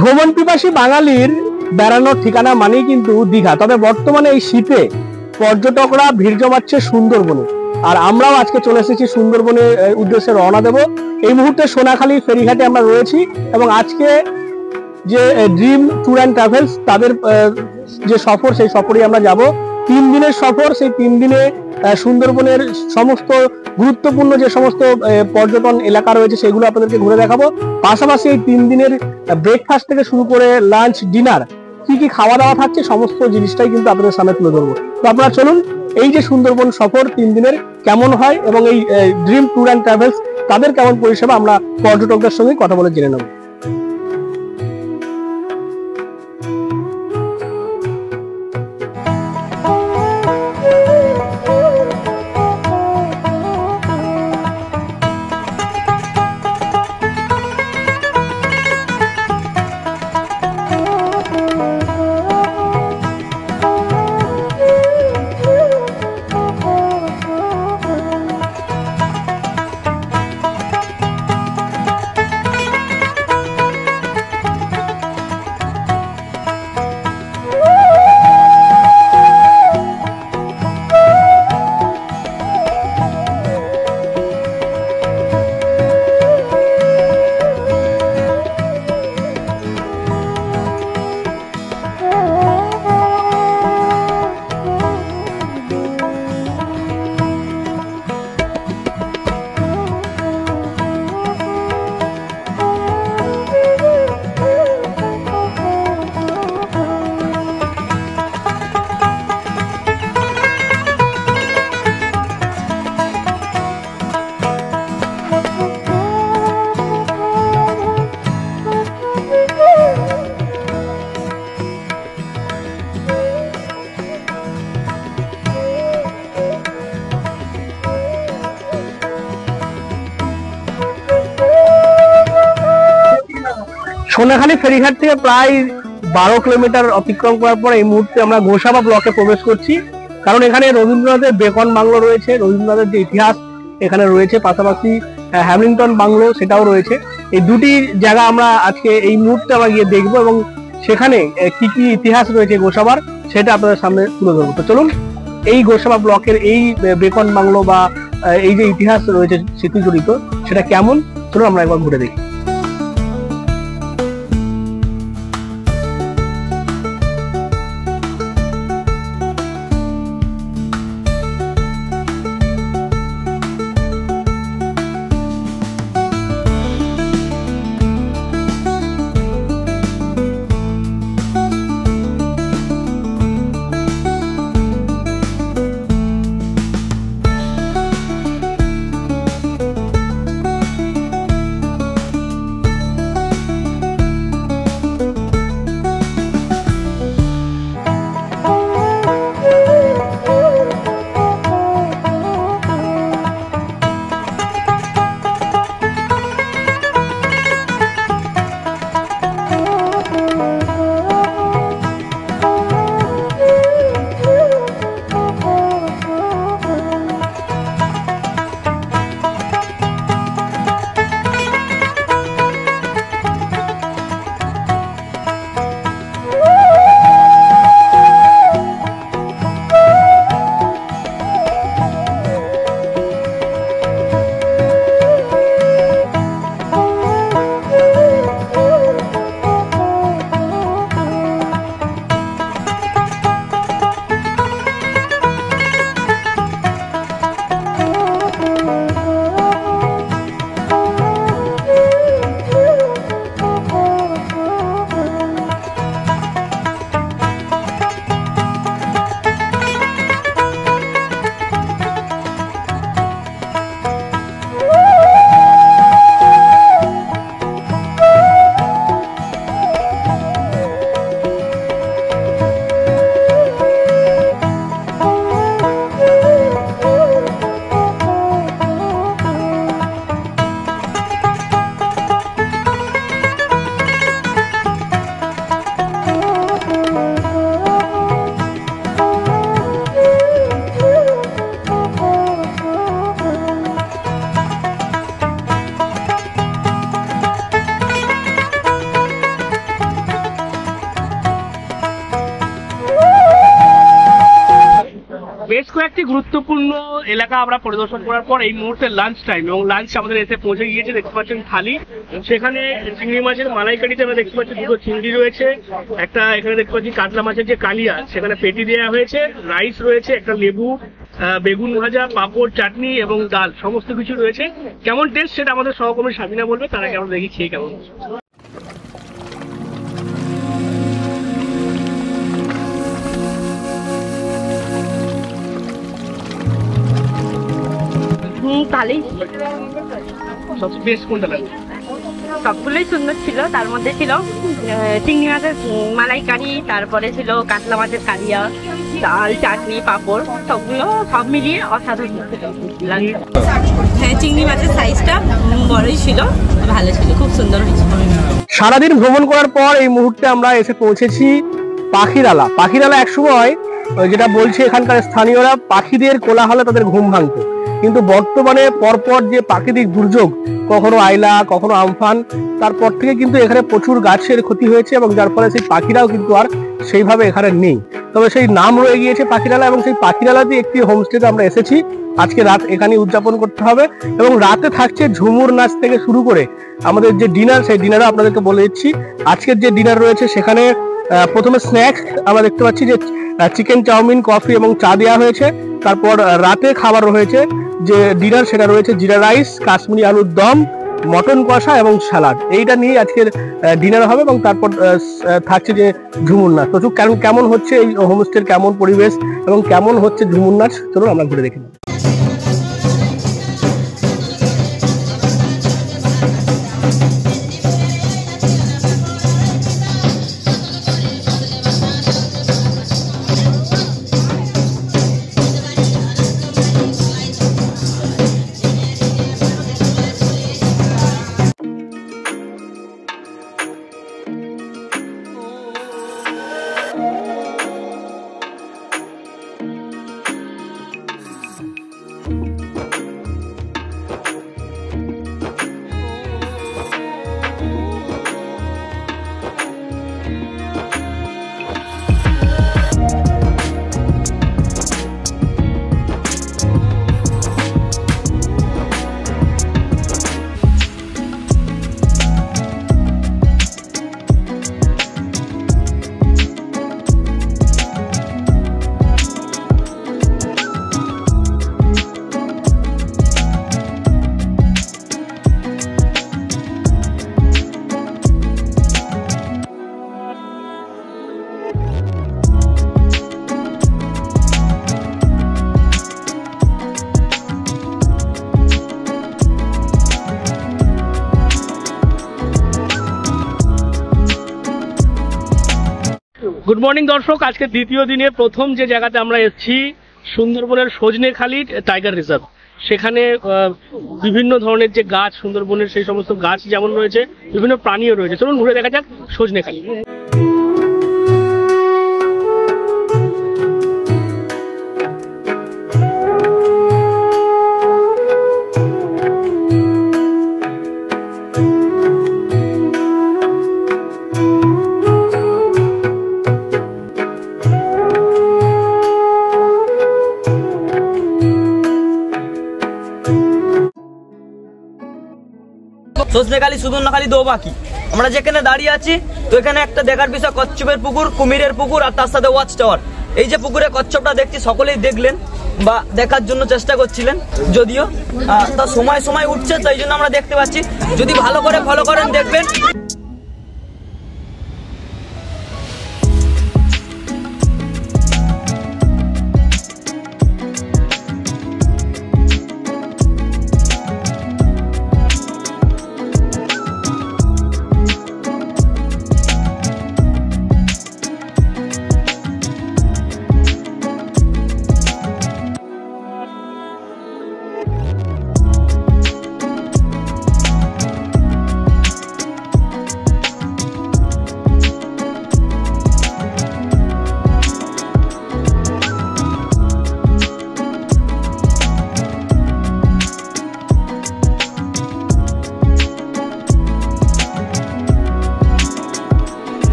ভ্রমণ পিপাসী বাঙালির বেড়ানোর ঠিকানা মানেই কিন্তু দীঘা। তবে বর্তমানে এই শীতে পর্যটকরা ভিড় জমাচ্ছে সুন্দরবনে, আর আমরাও আজকে চলে এসেছি সুন্দরবনের উদ্দেশ্যে রওনা দেব। এই মুহূর্তে সোনাখালী ফেরিঘাটে আমরা রয়েছি এবং আজকে যে ড্রিম ট্যুর অ্যান্ড ট্রাভেলস তাদের যে সফর, সেই সফরে আমরা যাব। 3 দিনের সফর, সেই 3 দিনে সুন্দরবনের সমস্ত গুরুত্বপূর্ণ যে সমস্ত পর্যটন এলাকা রয়েছে সেগুলো আপনাদেরকে ঘুরে দেখাবো। পাশাপাশি এই 3 দিনের ব্রেকফাস্ট থেকে শুরু করে লাঞ্চ, ডিনার, কি কি খাওয়া দাওয়া থাকছে সমস্ত জিনিসটাই কিন্তু আপনাদের সামনে তুলে ধরবো। তো আপনারা চলুন, এই যে সুন্দরবন সফর 3 দিনের কেমন হয় এবং এই ড্রিম ট্যুর অ্যান্ড ট্রাভেলস তাদের কেমন পরিষেবা, আমরা পর্যটকদের সঙ্গে কথা বলে জেনে নেব। সোনাখালী ফেরিঘাট থেকে প্রায় 12 কিলোমিটার অতিক্রম করার পর এই মুহূর্তে আমরা গোসাবা ব্লকে প্রবেশ করছি। কারণ এখানে রবীন্দ্রনাথের বেকন বাংলো রয়েছে, রবীন্দ্রনাথের যে ইতিহাস এখানে রয়েছে, পাশাপাশি হ্যামিল্টন বাংলো সেটাও রয়েছে। এই দুটি জায়গা আমরা আজকে এই মুহূর্তে আমরা গিয়ে দেখবো এবং সেখানে কি কি ইতিহাস রয়েছে গোসাবার সেটা আপনাদের সামনে তুলে ধরবো। তো চলুন, এই গোসাবা ব্লকের এই বেকন বাংলো বা এই যে ইতিহাস রয়েছে স্মৃতি জড়িত সেটা কেমন, চলুন আমরা একবার ঘুরে দেখি। কয়েকটি গুরুত্বপূর্ণ এলাকা আমরা পরিদর্শন করার পর এই মুহূর্তে লাঞ্চ টাইম, এবং লাঞ্চ আমাদের এসে পৌঁছে গিয়েছে। দেখতে পাচ্ছেন থালি, সেখানে চিংড়ি মাছের মালাইকারিতে আমরা দেখতে পাচ্ছি দুটো চিংড়ি রয়েছে, একটা এখানে দেখতে পাচ্ছি কাতলা মাছের যে কালিয়া সেখানে পেটি দেওয়া হয়েছে, রাইস রয়েছে, একটা লেবু, বেগুন ভাজা, পাঁপড়, চাটনি এবং ডাল সমস্ত কিছু রয়েছে। কেমন টেস্ট সেটা আমাদের সহকর্মী সাবিনা বলবে, তার আগে আমরা দেখি খেয়ে কেমন। ভালোই, সবচেয়ে বেস্ট কোনটা লাগে? সবগুলোই সুন্দর ছিল। তার মধ্যে ছিল চিংড়ি মাছের মালাইকারি, তারপরে ছিল কাতলা মাছের কালিয়া, ডাল, চাটনি, পাঁপড়, সবগুলো সব মিলিয়ে অসাধারণ লাগে। হ্যাঁ, চিংড়ি মাছের সাইজটা বড়ই ছিল, ভালো ছিল, খুব সুন্দর হয়েছিল। সারাদিন ভ্রমণ করার পর এই মুহূর্তে আমরা এসে পৌঁছেছি পাখিরালা। পাখিরালা একসময় যেটা বলছে এখানকার স্থানীয়রা, পাখিদের কোলাহলে তাদের ঘুম ভাঙতো, কিন্তু বর্তমানে পরপর যে প্রাকৃতিক দুর্যোগ, কখনো আইলা কখনো আমফান, তারপর থেকে কিন্তু এখানে প্রচুর গাছের ক্ষতি হয়েছে, এবং যার ফলে সেই পাখিরাও কিন্তু আর সেইভাবে এখানে নেই। তবে সেই নাম রয়ে গিয়েছে পাখিরালা, এবং সেই পাখিরালাতে একটি হোমস্টেতে আমরা এসেছি। আজকে রাত এখানে উদযাপন করতে হবে, এবং রাতে থাকছে ঝুমুর নাচ থেকে শুরু করে আমাদের যে ডিনার, সেই ডিনারও আপনাদেরকে বলে দিচ্ছি। আজকের যে ডিনার রয়েছে সেখানে প্রথমে স্ন্যাক্স আমরা দেখতে পাচ্ছি যে চিকেন চাউমিন, কফি এবং চা দেওয়া হয়েছে। তারপর রাতে খাবার রয়েছে যে ডিনার, সেটা রয়েছে জিরা রাইস, কাশ্মীরি আলুর দম, মটন কষা এবং স্যালাড। এইটা নিয়ে আজকের ডিনার হবে, এবং তারপর থাকছে যে ঝুমুর নাচ। তো কেমন হচ্ছে এই হোমস্টের, কেমন পরিবেশ এবং কেমন হচ্ছে ঝুমুর নাচ, চলুন আমরা ঘুরে দেখি। গুড মর্নিং দর্শক, আজকে দ্বিতীয় দিনে প্রথম যে জায়গাতে আমরা এসেছি সুন্দরবনের সজনেখালি টাইগার রিজার্ভ। সেখানে বিভিন্ন ধরনের যে গাছ, সুন্দরবনের সেই সমস্ত গাছ যেমন রয়েছে, বিভিন্ন প্রাণীও রয়েছে। চলুন ঘুরে দেখা যাক সজনেখালি। সজনেখালি সুদর্ণখালি দোবাকি আমরা যেখানে দাঁড়িয়ে আছি, তো এখানে একটা দেখার বিষয় কচ্ছপের পুকুর, কুমিরের পুকুর, আর তার সাথে ওয়াচ টাওয়ার। এই যে পুকুরে কচ্ছপটা দেখছি সকলেই দেখলেন বা দেখার জন্য চেষ্টা করছিলেন, যদিও তা সময় সময় উঠছে, তাই জন্য আমরা দেখতে পাচ্ছি। যদি ভালো করে ফলো করেন দেখবেন।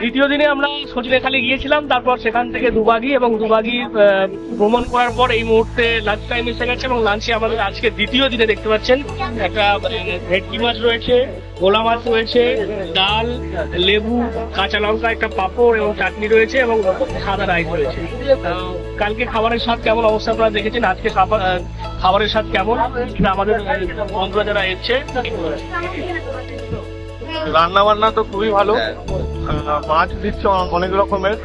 দ্বিতীয় দিনে আমরা সজনেখালি গিয়েছিলাম, তারপর সেখান থেকে দুবাগি, এবং দুবাগি ভ্রমণ করার পর এই মুহূর্তে লাঞ্চ টাইম এসে গেছে, এবং লাঞ্চে আমাদের আজকে দ্বিতীয় দিনে দেখতে পাচ্ছেন একটা ভেটকি মাছ রয়েছে, গোলা মাছ রয়েছে, ডাল, লেবু, কাঁচা লঙ্কা, একটা পাঁপড় এবং চাটনি রয়েছে, এবং সাদা রাইস রয়েছে। কালকে খাবারের স্বাদ কেমন অবস্থা আপনারা দেখেছেন, আজকে খাবারের স্বাদ কেমন সেটা আমাদের বন্ধুরা যারা এসছে। রান্না বান্না তো খুবই ভালো, মাছ দিচ্ছে অনেক রকমের,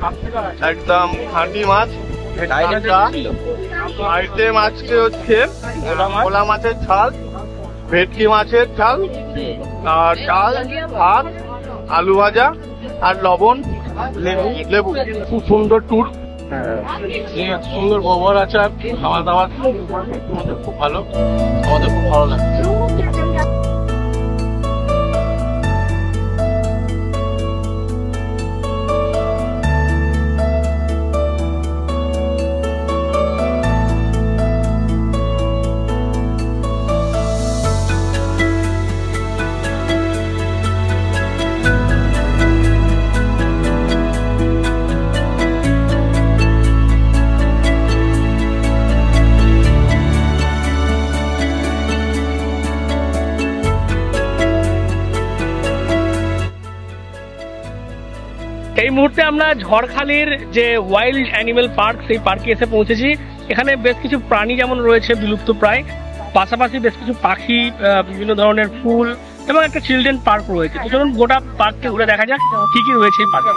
একদম খাঁটি মাছ। আইটেম আজকে হচ্ছে ভোলা মাছের ঝাল, ভেটকি মাছের ঝাল, আর ডাল, ভাত, আলু ভাজা, আর লবণ, লেবু। খুব সুন্দর ট্যুর, সুন্দর গোবর আচার, খাওয়া দাওয়া খুব ভালো, আমাদের খুব ভালো লাগছে। এই মুহূর্তে আমরা ঝড়খালির যে ওয়াইল্ড অ্যানিমেল পার্ক, সেই পার্কে এসে পৌঁছেছি। এখানে বেশ কিছু প্রাণী যেমন রয়েছে বিলুপ্ত প্রায়, পাশাপাশি বেশ কিছু পাখি, বিভিন্ন ধরনের ফুল, এবং একটা চিলড্রেন পার্ক রয়েছে। তো চলুন গোটা পার্ককে ঘুরে দেখা যাক কি কি রয়েছে এই পার্কে।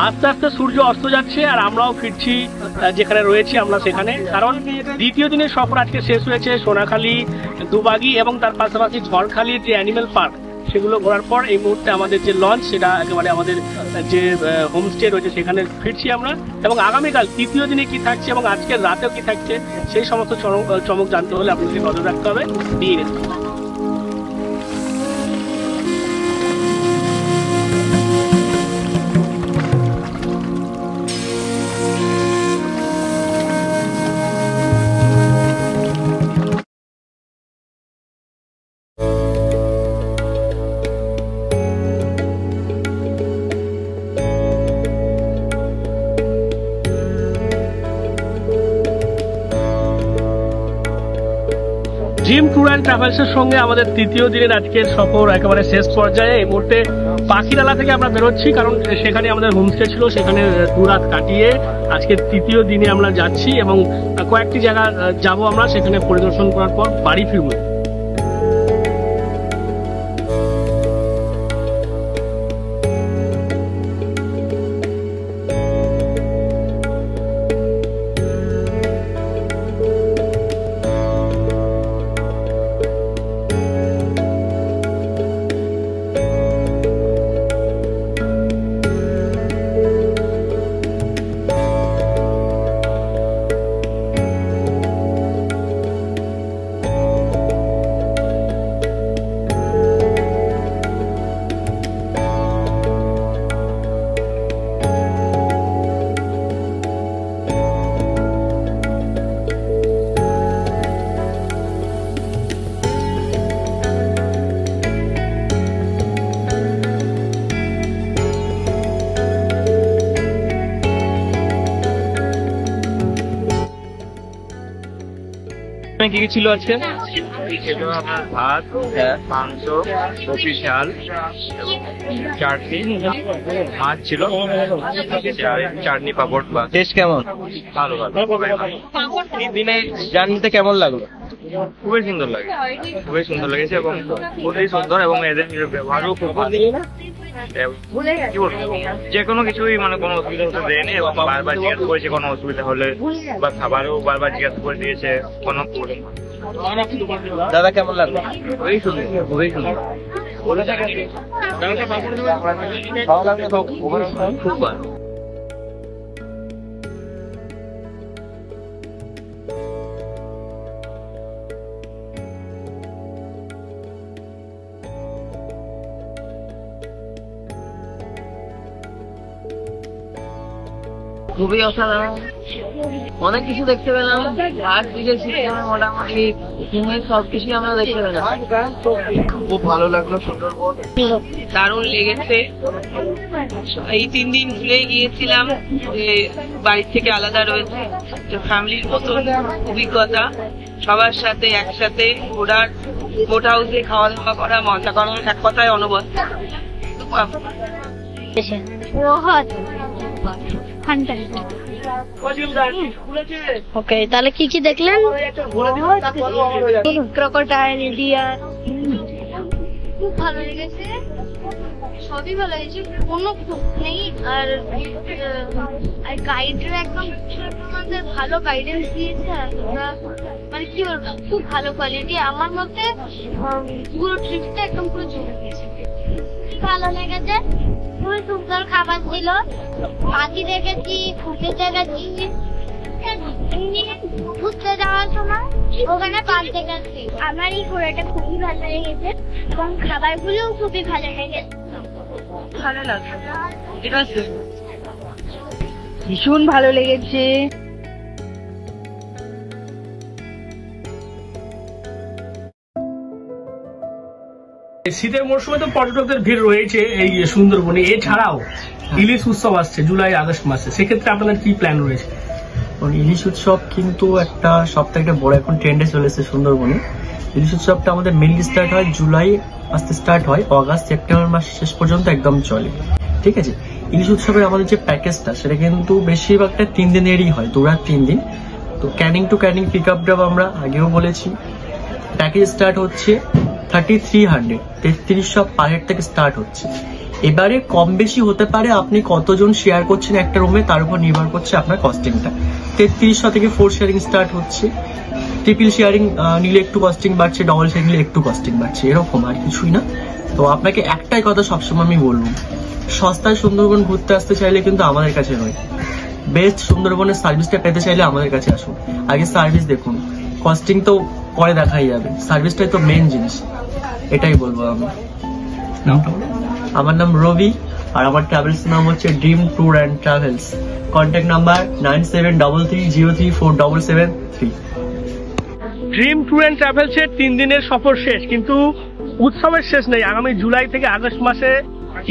আস্তে আস্তে সূর্য অস্ত যাচ্ছে, আর আমরাও ফিরছি যেখানে রয়েছি আমরা সেখানে, কারণ দ্বিতীয় দিনের সফর আজকে শেষ হয়েছে সোনাখালী, দুবাগি এবং তার পাশাপাশি ঝড়খালির যে অ্যানিমেল পার্ক সেগুলো ঘোরার পর এই মুহূর্তে আমাদের যে লঞ্চ, সেটা একেবারে আমাদের যে হোমস্টে রয়েছে সেখানে ফিরছি আমরা। এবং আগামীকাল তৃতীয় দিনে কি থাকছে এবং আজকের রাতেও কি থাকছে সেই সমস্ত চমক জানতে হলে আপনাদের নজর রাখতে হবে ডিএনএস। জিম ট্যুর অ্যান্ড ট্রাভেলসের সঙ্গে আমাদের তৃতীয় দিনের আজকের সফর একেবারে শেষ পর্যায়ে। এই মুহূর্তে পাখিরালা থেকে আমরা বেরোচ্ছি, কারণ সেখানে আমাদের হোমস্টে ছিল, সেখানে 2 রাত কাটিয়ে আজকে তৃতীয় দিনে আমরা যাচ্ছি, এবং কয়েকটি জায়গা যাব আমরা, সেখানে পরিদর্শন করার পর বাড়ি ফিরব। কি কি ছিল আজকে? ছিল আপনার ভাত, মাংস, কপি শাল, চাটনি, মাছ ছিল, চাটনি পাপড়। টেস্ট কেমন? ভালো ভালো, এই দিনে জার্নিতে কেমন লাগলো? খুবই সুন্দর লাগে, খুবই সুন্দর লেগেছে এবং খুবই সুন্দর, এবং এদের ব্যবহারও খুব ভালো। কি বলবো, যে কোনো কিছুই মানে কোনো অসুবিধা হতে দেয়নি, এবং বারবার জিজ্ঞাসা করেছে কোনো অসুবিধা হলে, বা খাবারও বারবার জিজ্ঞাসা করে দিয়েছে, কোনো প্রবলেম। দাদা কেমন লাগলো? খুবই সুন্দর, খুবই সুন্দর। খুব ভালো। খুবই অসাধারণ, অনেক কিছু দেখতে পেলাম। আর দিকে মোটামুটি সবকিছু আমরা দেখতে পেলাম। খুব ভালো লাগলো সুন্দরবন, দারুণ লেগেছে। এই 3 দিন ভুলে গিয়েছিলাম যে বাড়ির থেকে আলাদা রয়েছে, ফ্যামিলির মতো অভিজ্ঞতা। সবার সাথে একসাথে ঘোরার, বোট হাউসে খাওয়া দাওয়া করা, মজা করা, এক কথায় অনুভব। ওকে, তাহলে কি কি দেখলেন? ক্রোকোডাইল, ডিয়ার, খুব ভালো লেগেছে, সবই ভালো লেগেছে, কোনো খুব নেই। আর গাইডরা একদম আমাদের ভালো গাইডেন্স দিয়েছে। আর আমরা মানে কি বলবো, খুব ভালো কোয়ালিটি। আমার মতে পুরো ট্রিপটা একদম পুরো জমে গেছে, ভালো লেগেছে। খুবই সুন্দর খাবার ছিল, পাখি দেখেছি, ফুটে দেখেছি। ঘুরতে যাওয়ার সময় ওখানে পার্ক দেখেছি। আমার এই ঘোরাটা খুবই ভালো লেগেছে এবং খাবারগুলোও খুবই ভালো লেগেছে। ভালো লাগছে, ঠিক আছে, ভীষণ ভালো লেগেছে। শীতের মরশুমে তো পর্যটকদের ভিড় রয়েছে এই সুন্দরবনে, এছাড়াও ইলিশ উৎসব আসছে জুলাই আগস্ট মাসে, সেক্ষেত্রে আপনাদের কি প্ল্যান রয়েছে? ইলিশ উৎসব কিন্তু একটা সবথেকে বড় এখন ট্রেন্ডে চলেছে সুন্দরবনে। ইলিশ উৎসবটা আমাদের মেনলি স্টার্ট হয় জুলাই মাসে, স্টার্ট হয় অগাস্ট সেপ্টেম্বর মাস শেষ পর্যন্ত একদম চলে, ঠিক আছে। ইলিশ উৎসবের আমাদের যে প্যাকেজটা সেটা কিন্তু বেশিরভাগটা 3 দিনেরই হয়, 2 রাত 3 দিন। তো Canning to Canning pick up drop আমরা আগেও বলেছি। প্যাকেজ স্টার্ট হচ্ছে 3300, 3300 পার হেড থেকে স্টার্ট হচ্ছে। এবারে কম বেশি হতে পারে, আপনি কতজন শেয়ার করছেন একটা রুমে তার উপর নির্ভর করছে আপনার কস্টিংটা। 3300 থেকে 4 শেয়ারিং স্টার্ট হচ্ছে। ট্রিপল শেয়ারিং নিলে একটু কস্টিং বাড়ছে, ডবল শেয়ারিং নিলে একটু কস্টিং বাড়ছে, এরকম আর কিছুই না। তো আপনাকে একটাই কথা সবসময় আমি বলবো, সস্তায় সুন্দরবন ঘুরতে আসতে চাইলে কিন্তু আমাদের কাছে নয়, বেস্ট সুন্দরবনের সার্ভিসটা পেতে চাইলে আমাদের কাছে আসুন। আগে সার্ভিস দেখুন, কস্টিং তো পরে দেখাই যাবে, সার্ভিসটাই তো মেন জিনিস, এটাই বলবো আমি। আমার নাম রবি, আর আমার ট্রাভেলস নাম হচ্ছে dream tour and travels. Contact number 9733030773। Dream tour and ট্রাভেলসের 3 দিনের সফর শেষ, কিন্তু উৎসবের শেষ নেই। আগামী জুলাই থেকে আগস্ট মাসে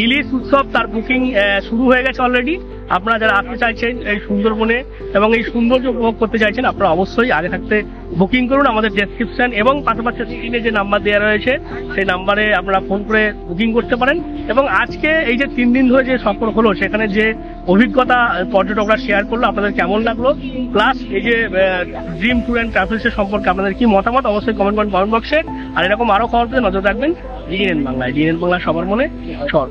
ইলিশ উৎসব, তার বুকিং শুরু হয়ে গেছে অলরেডি। আপনারা যারা আসতে চাইছেন এই সুন্দরবনে এবং এই সৌন্দর্য উপভোগ করতে চাইছেন, আপনারা অবশ্যই আগে থাকতে বুকিং করুন। আমাদের ডেসক্রিপশন এবং পাশাপাশি স্ক্রিনে যে নাম্বার দেওয়া রয়েছে সেই নাম্বারে আপনারা ফোন করে বুকিং করতে পারেন। এবং আজকে এই যে 3 দিন ধরে যে সফর হলো, সেখানে যে অভিজ্ঞতা পর্যটকরা শেয়ার করলো, আপনাদের কেমন লাগলো, প্লাস এই যে ড্রিম ট্যুর অ্যান্ড ট্রাভেলসের সম্পর্কে আপনাদের কি মতামত, অবশ্যই কমেন্ট করেন কমেন্ট বক্সে। আর এরকম আরো খবর পেতে নজর রাখবেন ডিএনএন বাংলায়। ডিএনএন বাংলা সবার মনে সবার।